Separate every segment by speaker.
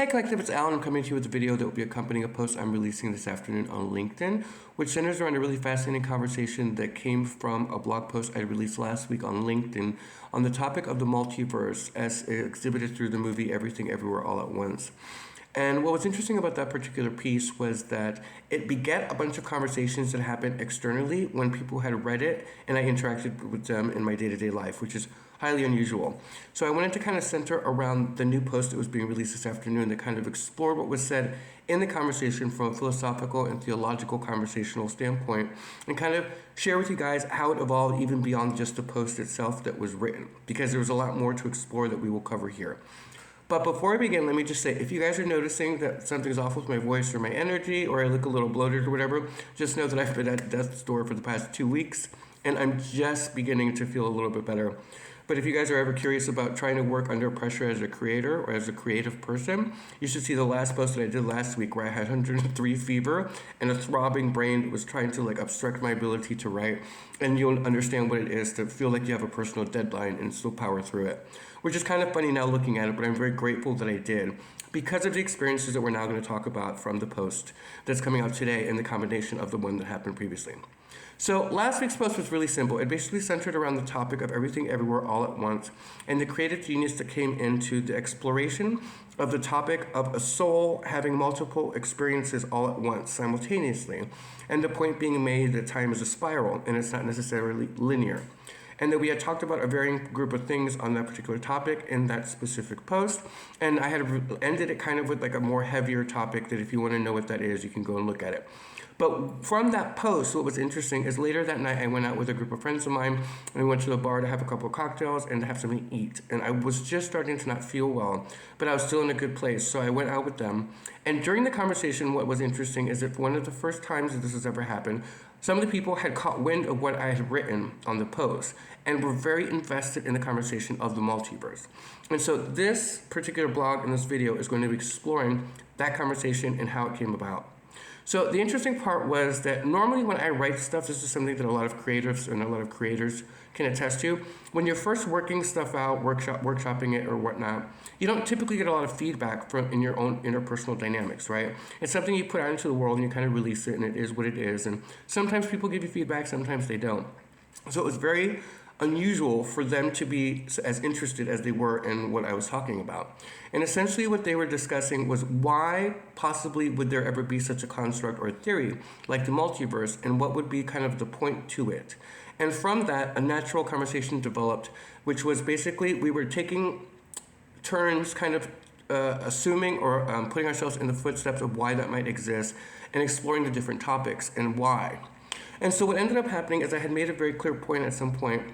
Speaker 1: Hey Collective, it's Alan. I'm coming to you with a video that will be accompanying a post I'm releasing this afternoon on LinkedIn, which centers around a really fascinating conversation that came from a blog post I released last week on LinkedIn on the topic of the multiverse as exhibited through the movie Everything Everywhere All at Once. And what was interesting about that particular piece was that it begat a bunch of conversations that happened externally when people had read it and I interacted with them in my day-to-day life, which is highly unusual. So I wanted to kind of center around the new post that was being released this afternoon that kind of explored what was said in the conversation from a philosophical and theological conversational standpoint and kind of share with you guys how it evolved even beyond just the post itself that was written, because there was a lot more to explore that we will cover here. But before I begin, let me just say, if you guys are noticing that something's off with my voice or my energy, or I look a little bloated or whatever, just know that I've been at death's door for the past 2 weeks, and I'm just beginning to feel a little bit better. But if you guys are ever curious about trying to work under pressure as a creator or as a creative person, you should see the last post that I did last week where I had 103 fever and a throbbing brain that was trying to obstruct my ability to write. And you'll understand what it is to feel like you have a personal deadline and still power through it. Which is kind of funny now looking at it, but I'm very grateful that I did because of the experiences that we're now going to talk about from the post that's coming out today and the combination of the one that happened previously. So last week's post was really simple. It basically centered around the topic of everything everywhere all at once and the creative genius that came into the exploration of the topic of a soul having multiple experiences all at once simultaneously, and the point being made that time is a spiral and it's not necessarily linear. And that we had talked about a varying group of things on that particular topic in that specific post. And I had ended it kind of with a more heavier topic that if you want to know what that is, you can go and look at it. But from that post, what was interesting is later that night, I went out with a group of friends of mine, and we went to the bar to have a couple of cocktails and to have something to eat. And I was just starting to not feel well, but I was still in a good place. So I went out with them. And during the conversation, what was interesting is that one of the first times that this has ever happened, some of the people had caught wind of what I had written on the post and were very invested in the conversation of the multiverse. And so this particular blog and this video is going to be exploring that conversation and how it came about. So the interesting part was that normally when I write stuff, this is something that a lot of creatives and a lot of creators can attest to. When you're first working stuff out, workshopping it or whatnot, you don't typically get a lot of feedback from in your own interpersonal dynamics, right? It's something you put out into the world and you kind of release it and it is what it is. And sometimes people give you feedback, sometimes they don't. So it was very unusual for them to be as interested as they were in what I was talking about. And essentially what they were discussing was why possibly would there ever be such a construct or a theory like the multiverse, and what would be kind of the point to it. And from that, a natural conversation developed, which was basically we were taking turns kind of assuming or putting ourselves in the footsteps of why that might exist and exploring the different topics and why. And so what ended up happening is I had made a very clear point at some point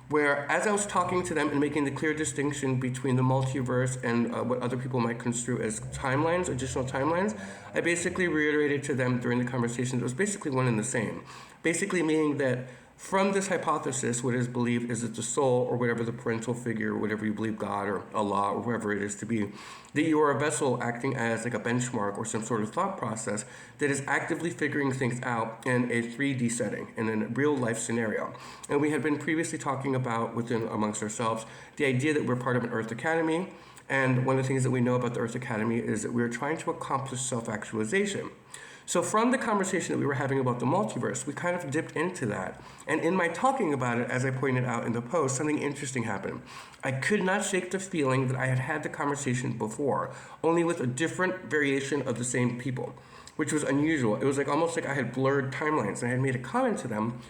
Speaker 1: where as I was talking to them and making the clear distinction between the multiverse and what other people might construe as timelines, additional timelines, I basically reiterated to them during the conversation that it was basically one and the same. Basically meaning that from this hypothesis, what is believed is that the soul, or whatever the parental figure, or whatever you believe, God or Allah, or whoever it is to be, that you are a vessel acting as a benchmark or some sort of thought process that is actively figuring things out in a 3D setting, in a real life scenario. And we had been previously talking about amongst ourselves, the idea that we're part of an Earth Academy. And one of the things that we know about the Earth Academy is that we're trying to accomplish self-actualization. So from the conversation that we were having about the multiverse, we kind of dipped into that. And in my talking about it, as I pointed out in the post, something interesting happened. I could not shake the feeling that I had had the conversation before, only with a different variation of the same people, which was unusual. It was almost like I had blurred timelines, and I had made a comment to them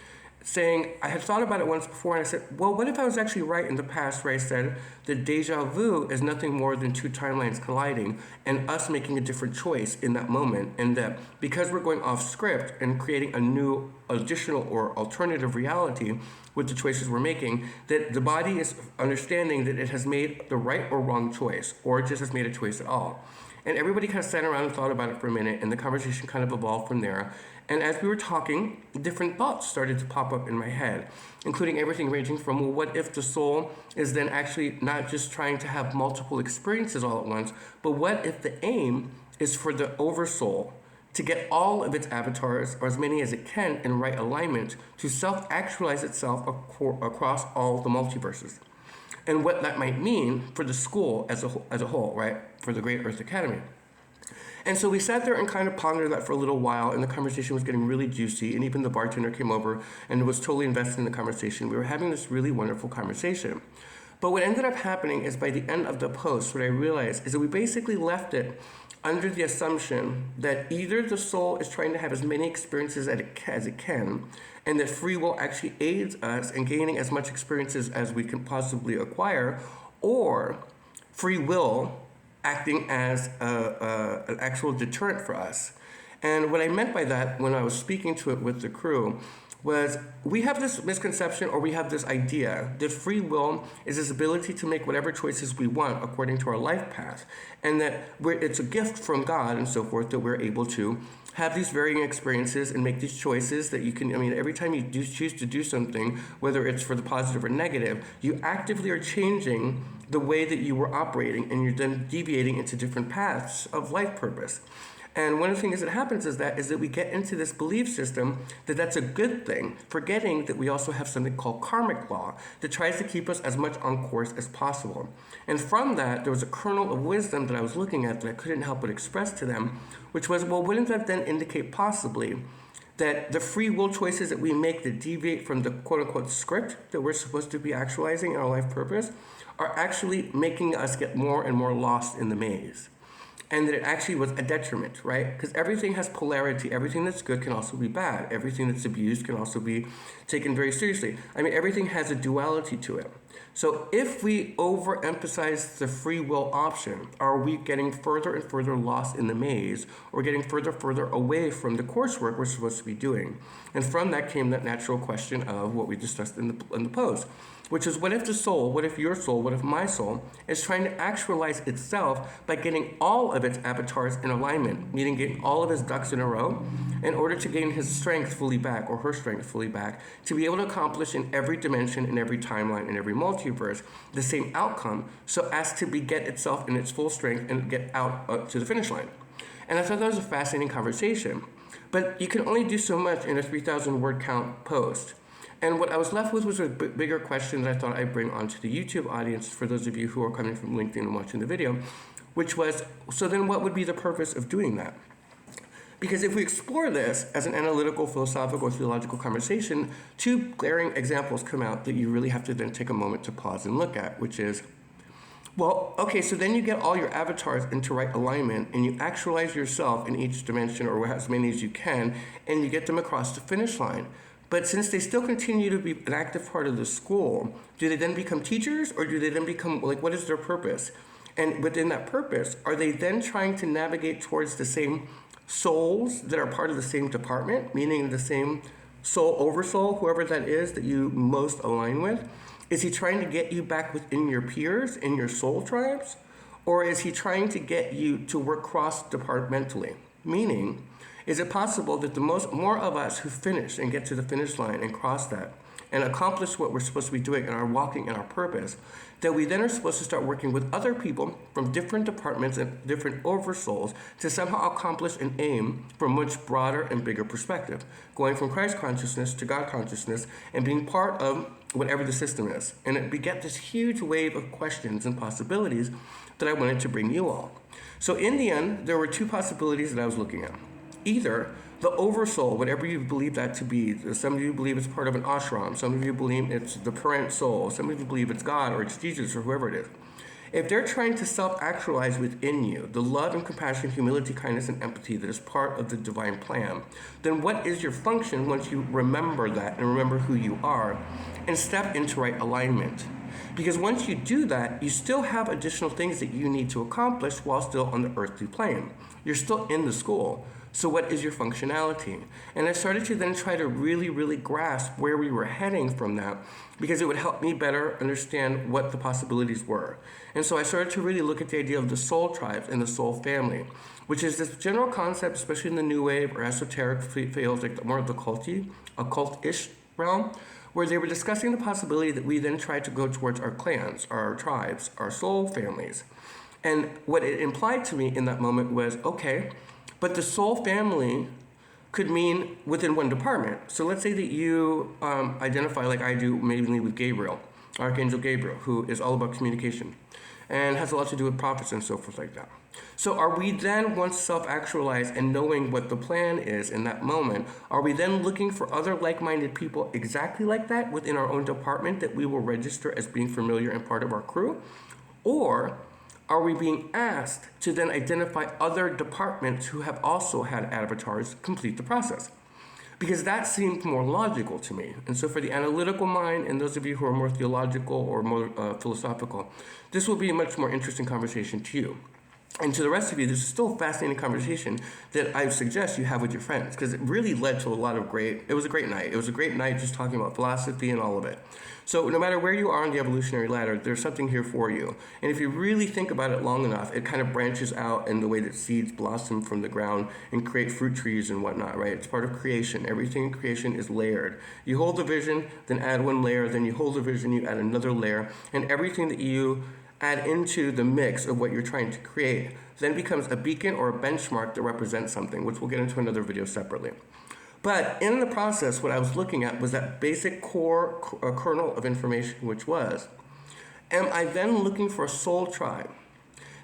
Speaker 1: saying, I had thought about it once before, and I said, well, what if I was actually right in the past where I said that deja vu is nothing more than two timelines colliding and us making a different choice in that moment, and that because we're going off script and creating a new additional or alternative reality with the choices we're making, that the body is understanding that it has made the right or wrong choice, or it just has made a choice at all. And everybody kind of sat around and thought about it for a minute, and the conversation kind of evolved from there. And as we were talking, different thoughts started to pop up in my head, including everything ranging from, well, what if the soul is then actually not just trying to have multiple experiences all at once, but what if the aim is for the oversoul to get all of its avatars, or as many as it can, in right alignment to self-actualize itself across all the multiverses? And what that might mean for the school as a whole, right? for the Great Earth Academy. And so we sat there and kind of pondered that for a little while, and the conversation was getting really juicy, and even the bartender came over and was totally invested in the conversation. We were having this really wonderful conversation. But what ended up happening is by the end of the post, what I realized is that we basically left it under the assumption that either the soul is trying to have as many experiences as it can, and that free will actually aids us in gaining as much experiences as we can possibly acquire, or free will acting as an actual deterrent for us. And what I meant by that when I was speaking to it with the crew was we have this misconception, or we have this idea that free will is this ability to make whatever choices we want according to our life path, and that it's a gift from God and so forth that we're able to have these varying experiences and make these choices that you can, every time you choose to do something, whether it's for the positive or negative, you actively are changing the way that you were operating, and you're then deviating into different paths of life purpose. And one of the things that happens is that we get into this belief system that that's a good thing, forgetting that we also have something called karmic law that tries to keep us as much on course as possible. And from that, there was a kernel of wisdom that I was looking at that I couldn't help but express to them, which was, well, wouldn't that then indicate possibly that the free will choices that we make that deviate from the quote-unquote script that we're supposed to be actualizing in our life purpose are actually making us get more and more lost in the maze? And that it actually was a detriment, right? Because everything has polarity. Everything that's good can also be bad. Everything that's abused can also be taken very seriously. Everything has a duality to it. So if we overemphasize the free will option, are we getting further and further lost in the maze, or getting further and further away from the coursework we're supposed to be doing? And from that came that natural question of what we discussed in the post, which is, what if the soul, what if your soul, what if my soul is trying to actualize itself by getting all of its avatars in alignment, meaning getting all of his ducks in a row, in order to gain his strength fully back, or her strength fully back, to be able to accomplish in every dimension, in every timeline, in every multiverse, the same outcome, so as to get itself in its full strength and get out to the finish line. And I thought that was a fascinating conversation. But you can only do so much in a 3,000 word count post. And what I was left with was a bigger question that I thought I'd bring onto the YouTube audience for those of you who are coming from LinkedIn and watching the video, which was, so then what would be the purpose of doing that? Because if we explore this as an analytical, philosophical, theological conversation, two glaring examples come out that you really have to then take a moment to pause and look at, which is, well, okay, so then you get all your avatars into right alignment, and you actualize yourself in each dimension, or as many as you can, and you get them across the finish line. But since they still continue to be an active part of the school, do they then become teachers, or do they then become, what is their purpose? And within that purpose, are they then trying to navigate towards the same souls that are part of the same department, meaning the same soul, oversoul, whoever that is that you most align with? Is he trying to get you back within your peers, in your soul tribes? Or is he trying to get you to work cross-departmentally? Meaning, is it possible that more of us who finish and get to the finish line and cross that and accomplish what we're supposed to be doing and are walking in our purpose, that we then are supposed to start working with other people from different departments and different oversouls to somehow accomplish an aim from a much broader and bigger perspective, going from Christ consciousness to God consciousness and being part of whatever the system is. And it begat this huge wave of questions and possibilities that I wanted to bring you all. So in the end, there were two possibilities that I was looking at. Either the oversoul, whatever you believe that to be, some of you believe it's part of an ashram, some of you believe it's the parent soul, some of you believe it's God or it's Jesus or whoever it is. If they're trying to self-actualize within you the love and compassion, humility, kindness, and empathy that is part of the divine plan, then what is your function once you remember that and remember who you are and step into right alignment? Because once you do that, you still have additional things that you need to accomplish while still on the earthly plane. You're still in the school. So what is your functionality? And I started to then try to really, really grasp where we were heading from that, because it would help me better understand what the possibilities were. And so I started to really look at the idea of the soul tribes and the soul family, which is this general concept, especially in the new wave or esoteric fields, like more of the occult-ish realm, where they were discussing the possibility that we then try to go towards our clans, our tribes, our soul families. And what it implied to me in that moment was, okay, but the soul family could mean within one department. So let's say that you identify, like I do, mainly with Gabriel, Archangel Gabriel, who is all about communication. and has a lot to do with prophets and so forth like that. So are we then, once self-actualized and knowing what the plan is in that moment, are we then looking for other like-minded people exactly like that within our own department that we will register as being familiar and part of our crew? Or are we being asked to then identify other departments who have also had avatars complete the process? Because that seemed more logical to me. And so for the analytical mind and those of you who are more theological or more philosophical, this will be a much more interesting conversation to you. And to the rest of you, this is still a fascinating conversation that I suggest you have with your friends, because it really led to a lot of it was a great night. It was a great night just talking about philosophy and all of it. So no matter where you are on the evolutionary ladder, there's something here for you. And if you really think about it long enough, it kind of branches out in the way that seeds blossom from the ground and create fruit trees and whatnot, right? It's part of creation. Everything in creation is layered. You hold the vision, then add one layer, then you hold the vision, you add another layer, and everything that you add into the mix of what you're trying to create then becomes a beacon or a benchmark that represents something, which we'll get into another video separately. But in the process, what I was looking at was that basic core kernel of information, which was, am I then looking for a soul tribe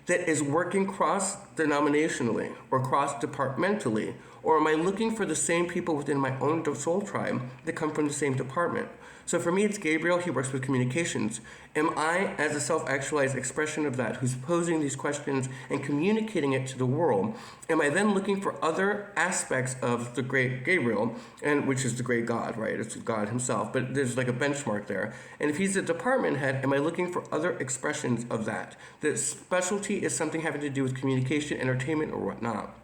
Speaker 1: that is working cross-denominationally or cross-departmentally, or am I looking for the same people within my own soul tribe that come from the same department? So for me, it's Gabriel. He works with communications. Am I, as a self-actualized expression of that, who's posing these questions and communicating it to the world, am I then looking for other aspects of the great Gabriel, and which is the great God, right? It's God himself, but there's like a benchmark there. And if he's a department head, am I looking for other expressions of that? The specialty is something having to do with communication, entertainment, or whatnot.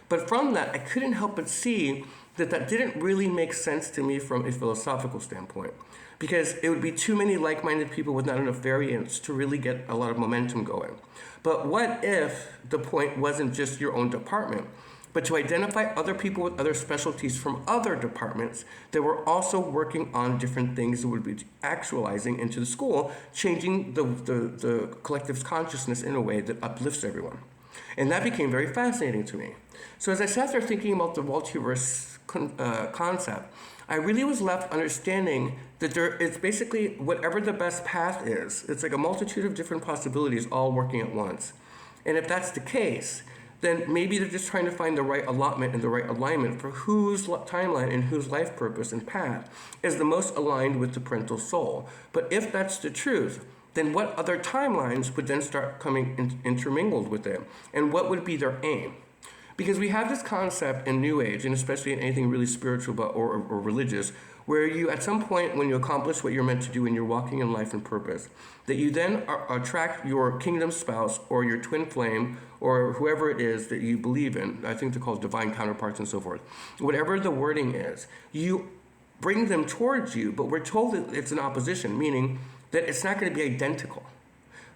Speaker 1: But from that, I couldn't help but see that didn't really make sense to me from a philosophical standpoint, because it would be too many like-minded people with not enough variance to really get a lot of momentum going. But what if the point wasn't just your own department, but to identify other people with other specialties from other departments that were also working on different things that would be actualizing into the school, changing the collective's consciousness in a way that uplifts everyone. And that became very fascinating to me. So as I sat there thinking about the multiverse concept, I really was left understanding that it's basically whatever the best path is. It's like a multitude of different possibilities all working at once. And if that's the case, then maybe they're just trying to find the right allotment and the right alignment for whose timeline and whose life purpose and path is the most aligned with the parental soul. But if that's the truth, then what other timelines would then start coming intermingled with it? And what would be their aim? Because we have this concept in New Age, and especially in anything really spiritual or religious, where you, at some point when you accomplish what you're meant to do and you're walking in life and purpose, that you then attract your kingdom spouse or your twin flame or whoever it is that you believe in. I think they're called divine counterparts and so forth. Whatever the wording is, you bring them towards you, but we're told that it's an opposition, meaning that it's not going to be identical.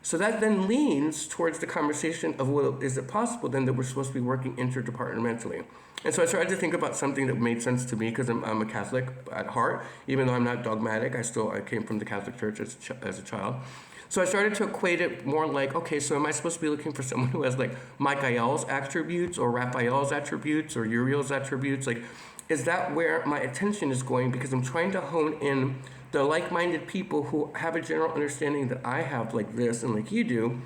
Speaker 1: So that then leans towards the conversation of, well, is it possible then that we're supposed to be working interdepartmentally? And so I started to think about something that made sense to me, because I'm a Catholic at heart. Even though I'm not dogmatic, I came from the Catholic Church as a child. So I started to equate it more like, okay, so am I supposed to be looking for someone who has like Michael's attributes or Raphael's attributes or Uriel's attributes? Like, is that where my attention is going? Because I'm trying to hone in the like-minded people who have a general understanding that I have like this and like you do,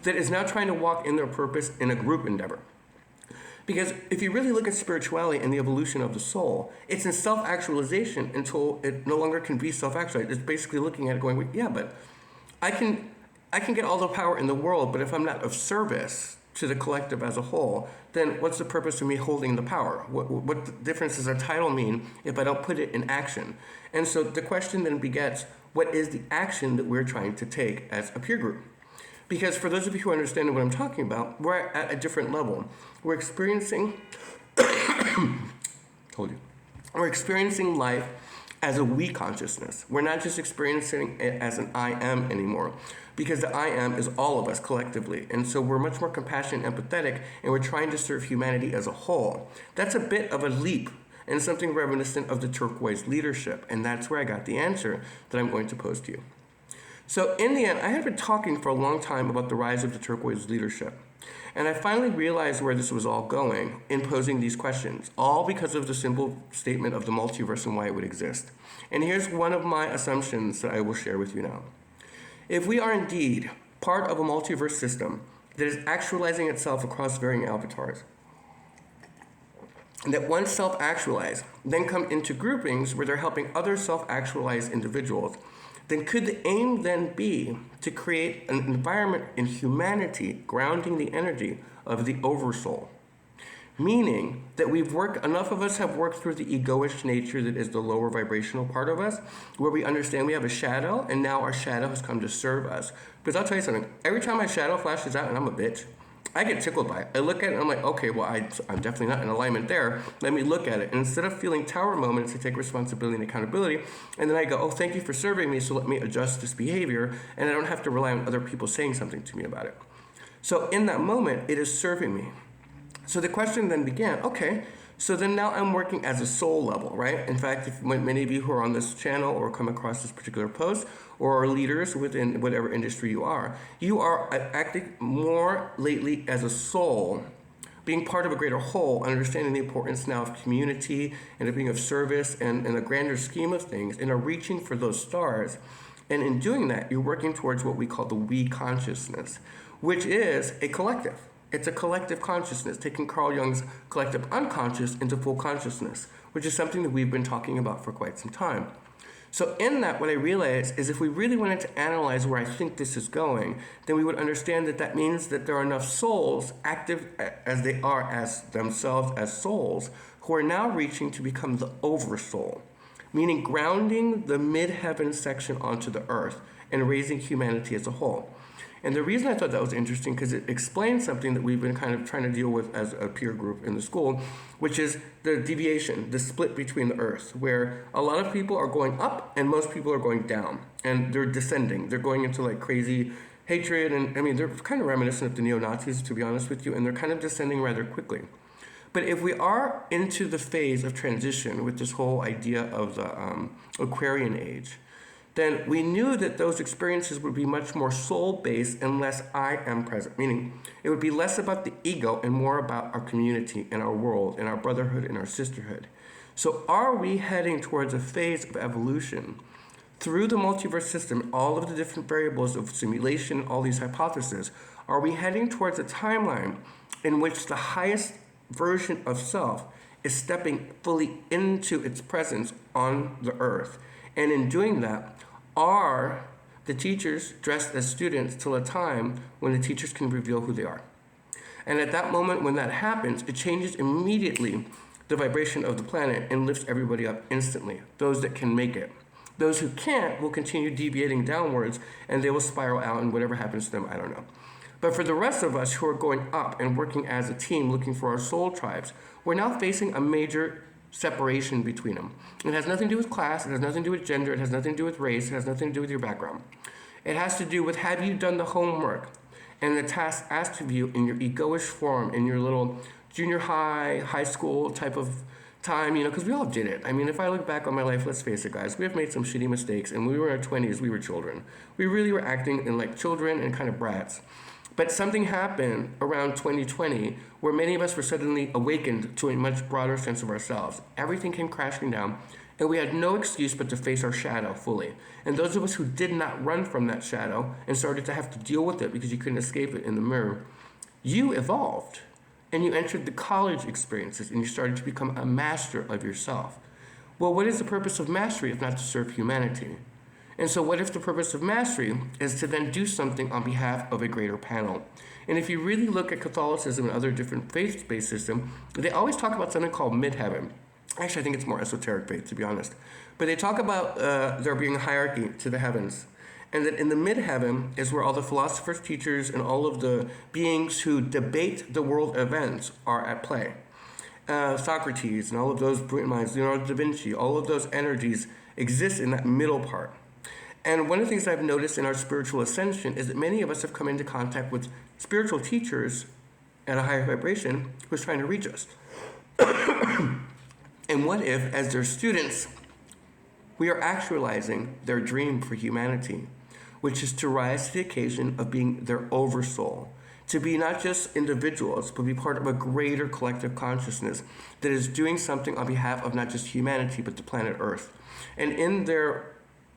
Speaker 1: that is now trying to walk in their purpose in a group endeavor. Because if you really look at spirituality and the evolution of the soul, it's in self-actualization until it no longer can be self-actualized. It's basically looking at it going, yeah, but I can get all the power in the world, but if I'm not of service to the collective as a whole, then what's the purpose of me holding the power? What difference does a title mean if I don't put it in action? And so the question then begets, what is the action that we're trying to take as a peer group? Because for those of you who understand what I'm talking about, we're at a different level. We're experiencing, we're experiencing life as a we consciousness. We're not just experiencing it as an I am anymore, because the I am is all of us collectively. And so we're much more compassionate and empathetic, and we're trying to serve humanity as a whole. That's a bit of a leap and something reminiscent of the turquoise leadership. And that's where I got the answer that I'm going to pose to you. So in the end, I had been talking for a long time about the rise of the turquoise leadership. And I finally realized where this was all going in posing these questions, all because of the simple statement of the multiverse and why it would exist. And here's one of my assumptions that I will share with you now. If we are indeed part of a multiverse system that is actualizing itself across varying avatars. And that once self-actualized, then come into groupings where they're helping other self-actualized individuals, then could the aim then be to create an environment in humanity grounding the energy of the oversoul? Meaning that enough of us have worked through the egoish nature that is the lower vibrational part of us, where we understand we have a shadow, and now our shadow has come to serve us. Because I'll tell you something, every time my shadow flashes out and I'm a bitch, I get tickled by it. I look at it and I'm like, okay, well, I'm definitely not in alignment there. Let me look at it. And instead of feeling tower moments, I take responsibility and accountability. And then I go, oh, thank you for serving me, so let me adjust this behavior. And I don't have to rely on other people saying something to me about it. So in that moment, it is serving me. So the question then began, okay, so then now I'm working as a soul level, right? In fact, if many of you who are on this channel or come across this particular post or are leaders within whatever industry you are acting more lately as a soul, being part of a greater whole, understanding the importance now of community and of being of service and in a grander scheme of things, and are reaching for those stars. And in doing that, you're working towards what we call the we consciousness, which is a collective. It's a collective consciousness, taking Carl Jung's collective unconscious into full consciousness, which is something that we've been talking about for quite some time. So in that, what I realized is if we really wanted to analyze where I think this is going, then we would understand that that means that there are enough souls, active as they are as themselves as souls, who are now reaching to become the oversoul, meaning grounding the mid-heaven section onto the earth and raising humanity as a whole. And the reason I thought that was interesting, because it explains something that we've been kind of trying to deal with as a peer group in the school, which is the deviation, the split between the earth, where a lot of people are going up and most people are going down, and they're descending. They're going into like crazy hatred, and I mean, they're kind of reminiscent of the neo-Nazis, to be honest with you, and they're kind of descending rather quickly. But if we are into the phase of transition with this whole idea of the Aquarian age, then we knew that those experiences would be much more soul-based and less I am present, meaning it would be less about the ego and more about our community and our world and our brotherhood and our sisterhood. So are we heading towards a phase of evolution through the multiverse system, all of the different variables of simulation, all these hypotheses? Are we heading towards a timeline in which the highest version of self is stepping fully into its presence on the earth? And in doing that, are the teachers dressed as students till a time when the teachers can reveal who they are? And at that moment when that happens, it changes immediately the vibration of the planet and lifts everybody up instantly, those that can make it. Those who can't will continue deviating downwards, and they will spiral out, and whatever happens to them, I don't know. But for the rest of us who are going up and working as a team looking for our soul tribes, we're now facing a major separation between them. It has nothing to do with class, it has nothing to do with gender, it has nothing to do with race, it has nothing to do with your background. It has to do with, have you done the homework and the task asked of you in your egoish form, in your little junior high, high school type of time, because we all did it. I mean, if I look back on my life, let's face it, guys, we have made some shitty mistakes, and when we were in our 20s, we were children. We really were acting in like children and kind of brats. But something happened around 2020 where many of us were suddenly awakened to a much broader sense of ourselves. Everything came crashing down, and we had no excuse but to face our shadow fully. And those of us who did not run from that shadow and started to have to deal with it because you couldn't escape it in the mirror, you evolved, and you entered the college experiences, and you started to become a master of yourself. Well, what is the purpose of mastery if not to serve humanity? And so what if the purpose of mastery is to then do something on behalf of a greater panel? And if you really look at Catholicism and other different faith-based systems, they always talk about something called mid-heaven. Actually, I think it's more esoteric faith, to be honest. But they talk about there being a hierarchy to the heavens. And that in the mid-heaven is where all the philosophers, teachers, and all of the beings who debate the world events are at play. Socrates and all of those brilliant minds, Leonardo da Vinci, all of those energies exist in that middle part. And one of the things I've noticed in our spiritual ascension is that many of us have come into contact with spiritual teachers at a higher vibration who's trying to reach us. And what if, as their students, we are actualizing their dream for humanity, which is to rise to the occasion of being their oversoul, to be not just individuals, but be part of a greater collective consciousness that is doing something on behalf of not just humanity, but the planet Earth. And in their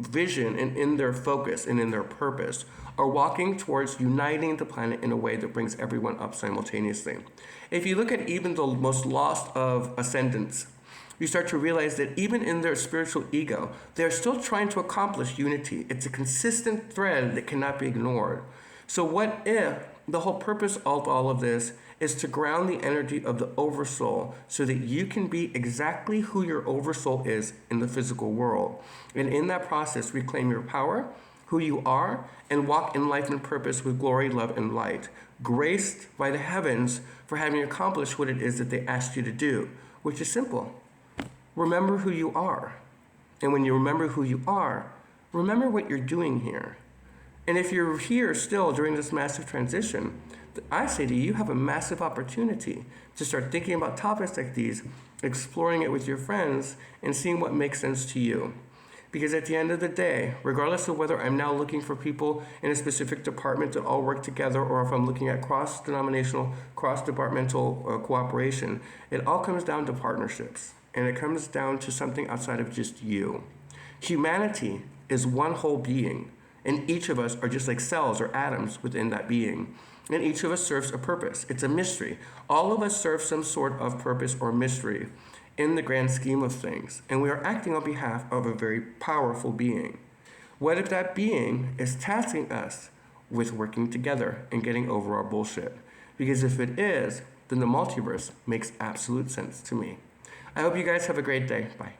Speaker 1: vision and in their focus and in their purpose are walking towards uniting the planet in a way that brings everyone up simultaneously. If you look at even the most lost of ascendants, you start to realize that even in their spiritual ego, they're still trying to accomplish unity. It's a consistent thread that cannot be ignored. So what if the whole purpose of all of this is to ground the energy of the oversoul so that you can be exactly who your oversoul is in the physical world. And in that process, reclaim your power, who you are, and walk in life and purpose with glory, love, and light, graced by the heavens for having accomplished what it is that they asked you to do, which is simple. Remember who you are. And when you remember who you are, remember what you're doing here. And if you're here still during this massive transition, I say to you, you have a massive opportunity to start thinking about topics like these, exploring it with your friends, and seeing what makes sense to you. Because at the end of the day, regardless of whether I'm now looking for people in a specific department that all work together, or if I'm looking at cross-denominational, cross-departmental cooperation, it all comes down to partnerships. And it comes down to something outside of just you. Humanity is one whole being, and each of us are just like cells or atoms within that being. And each of us serves a purpose. It's a mystery. All of us serve some sort of purpose or mystery in the grand scheme of things. And we are acting on behalf of a very powerful being. What if that being is tasking us with working together and getting over our bullshit? Because if it is, then the multiverse makes absolute sense to me. I hope you guys have a great day. Bye.